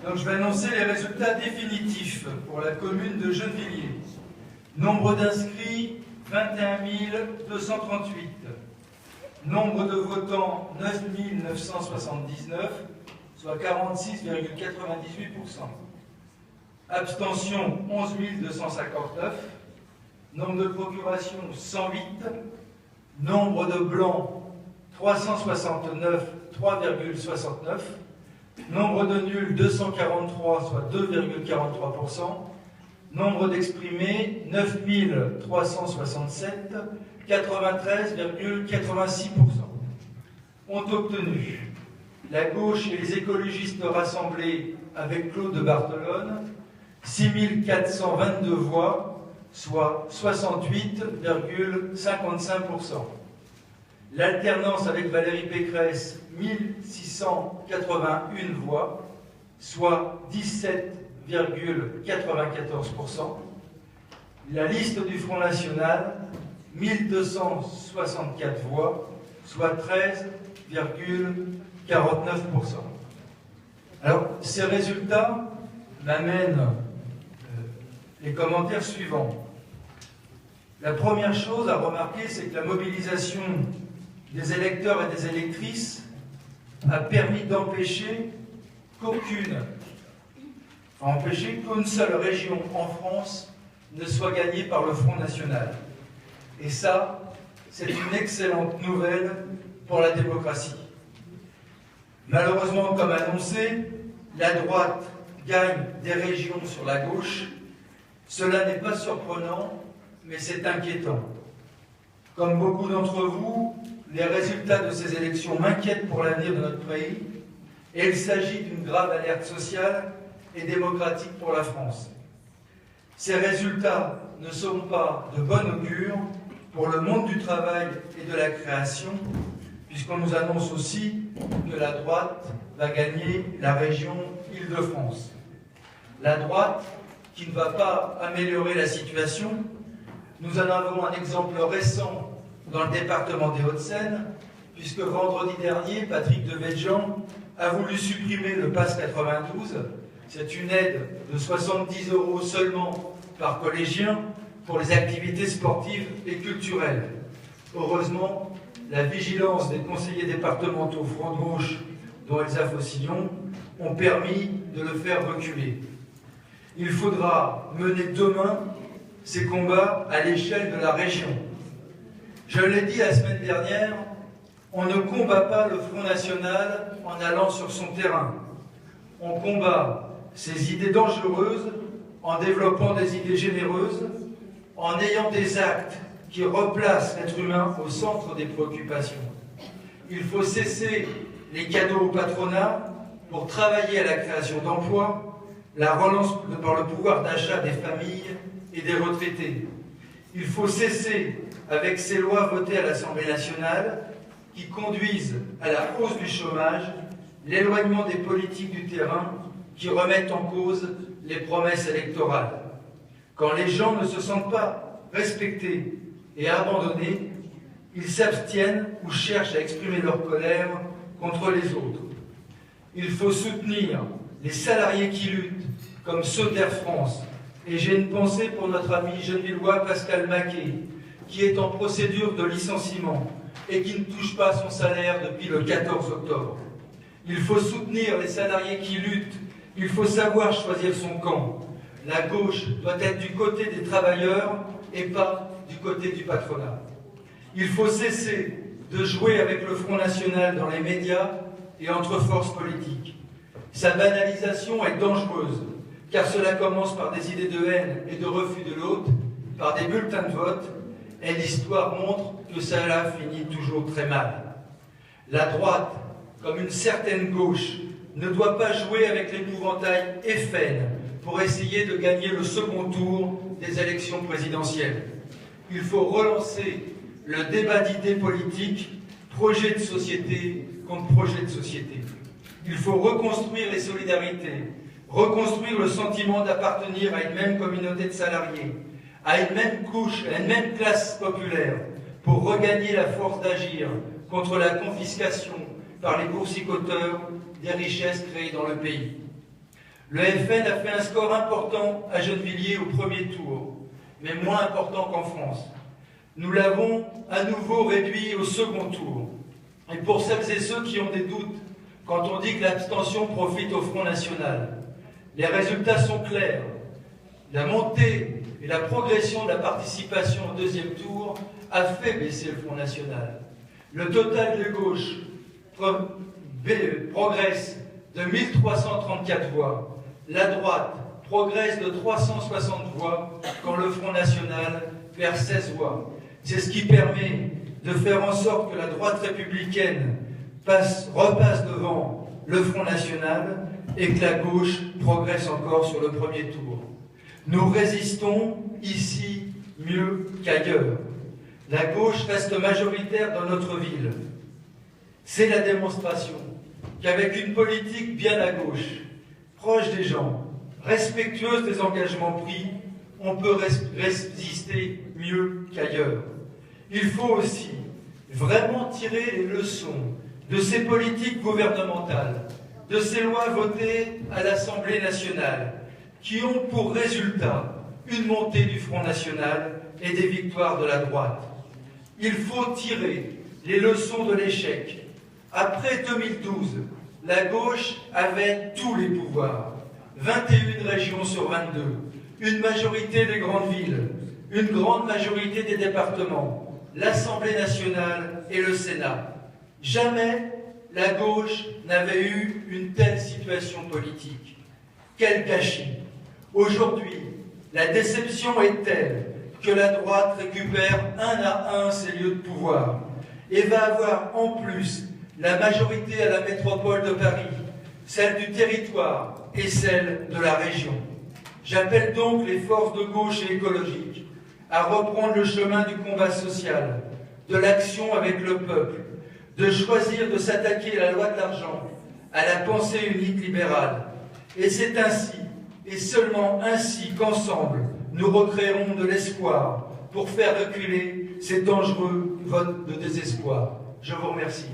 Donc je vais annoncer les résultats définitifs pour la commune de Gennevilliers. Nombre d'inscrits, 21 238. Nombre de votants, 9 979, soit 46,98%. Abstention, 11 259. Nombre de procurations, 108. Nombre de blancs, 369, 3,69. Nombre de nuls, 243, soit 2,43%. Nombre d'exprimés, 9 367, 93,86%. Ont obtenu la gauche et les écologistes rassemblés avec Claude de Barthelone, 6 422 voix, soit 68,55%. L'alternance avec Valérie Pécresse, 1681 voix, soit 17,94%. La liste du Front National, 1264 voix, soit 13,49%. Alors, ces résultats m'amènent les commentaires suivants. La première chose à remarquer, c'est que la mobilisation des électeurs et des électrices a permis d'empêcher qu'une seule région en France ne soit gagnée par le Front National. Et ça, c'est une excellente nouvelle pour la démocratie. Malheureusement, comme annoncé, la droite gagne des régions sur la gauche. Cela n'est pas surprenant, mais c'est inquiétant. Comme beaucoup d'entre vous, les résultats de ces élections m'inquiètent pour l'avenir de notre pays, et il s'agit d'une grave alerte sociale et démocratique pour la France. Ces résultats ne sont pas de bon augure pour le monde du travail et de la création, puisqu'on nous annonce aussi que la droite va gagner la région Île-de-France. La droite, qui ne va pas améliorer la situation, nous en avons un exemple récent dans le département des Hauts-de-Seine, puisque vendredi dernier, Patrick Devedjian a voulu supprimer le Pass 92. C'est une aide de 70 € seulement par collégien pour les activités sportives et culturelles. Heureusement, la vigilance des conseillers départementaux Front de Gauche, dont Elsa Faucillon, ont permis de le faire reculer. Il faudra mener demain ces combats à l'échelle de la région. Je l'ai dit la semaine dernière, on ne combat pas le Front National en allant sur son terrain. On combat ces idées dangereuses en développant des idées généreuses, en ayant des actes qui replacent l'être humain au centre des préoccupations. Il faut cesser les cadeaux au patronat pour travailler à la création d'emplois, la relance par le pouvoir d'achat des familles et des retraités. Il faut cesser avec ces lois votées à l'Assemblée nationale qui conduisent à la hausse du chômage, l'éloignement des politiques du terrain qui remettent en cause les promesses électorales. Quand les gens ne se sentent pas respectés et abandonnés, ils s'abstiennent ou cherchent à exprimer leur colère contre les autres. Il faut soutenir les salariés qui luttent, comme ceux d'Air France. Et j'ai une pensée pour notre ami genevillois Pascal Maquet, qui est en procédure de licenciement et qui ne touche pas son salaire depuis le 14 octobre. Il faut soutenir les salariés qui luttent. Il faut savoir choisir son camp. La gauche doit être du côté des travailleurs et pas du côté du patronat. Il faut cesser de jouer avec le Front National dans les médias et entre forces politiques. Sa banalisation est dangereuse, car cela commence par des idées de haine et de refus de l'autre, par des bulletins de vote, et l'histoire montre que cela finit toujours très mal. La droite, comme une certaine gauche, ne doit pas jouer avec l'épouvantail FN pour essayer de gagner le second tour des élections présidentielles. Il faut relancer le débat d'idées politiques, projet de société contre projet de société. Il faut reconstruire les solidarités, reconstruire le sentiment d'appartenir à une même communauté de salariés, à une même couche, à une même classe populaire, pour regagner la force d'agir contre la confiscation par les boursicoteurs des richesses créées dans le pays. Le FN a fait un score important à Gennevilliers au premier tour, mais moins important qu'en France. Nous l'avons à nouveau réduit au second tour. Et pour celles et ceux qui ont des doutes, quand on dit que l'abstention profite au Front National, les résultats sont clairs. La montée et la progression de la participation au deuxième tour a fait baisser le Front National. Le total de gauche progresse de 1334 voix. La droite progresse de 360 voix quand le Front National perd 16 voix. C'est ce qui permet de faire en sorte que la droite républicaine repasse devant le Front National et que la gauche progresse encore sur le premier tour. Nous résistons ici mieux qu'ailleurs. La gauche reste majoritaire dans notre ville. C'est la démonstration qu'avec une politique bien à gauche, proche des gens, respectueuse des engagements pris, on peut résister mieux qu'ailleurs. Il faut aussi vraiment tirer les leçons de ces politiques gouvernementales, de ces lois votées à l'Assemblée nationale, qui ont pour résultat une montée du Front National et des victoires de la droite. Il faut tirer les leçons de l'échec. Après 2012, la gauche avait tous les pouvoirs, 21 régions sur 22, une majorité des grandes villes, une grande majorité des départements, l'Assemblée nationale et le Sénat. Jamais la gauche n'avait eu une telle situation politique. Quel gâchis! Aujourd'hui, la déception est telle que la droite récupère un à un ses lieux de pouvoir et va avoir en plus la majorité à la métropole de Paris, celle du territoire et celle de la région. J'appelle donc les forces de gauche et écologiques à reprendre le chemin du combat social, de l'action avec le peuple, de choisir de s'attaquer à la loi de l'argent, à la pensée unique libérale. Et c'est ainsi, et seulement ainsi qu'ensemble, nous recréerons de l'espoir pour faire reculer ces dangereux votes de désespoir. Je vous remercie.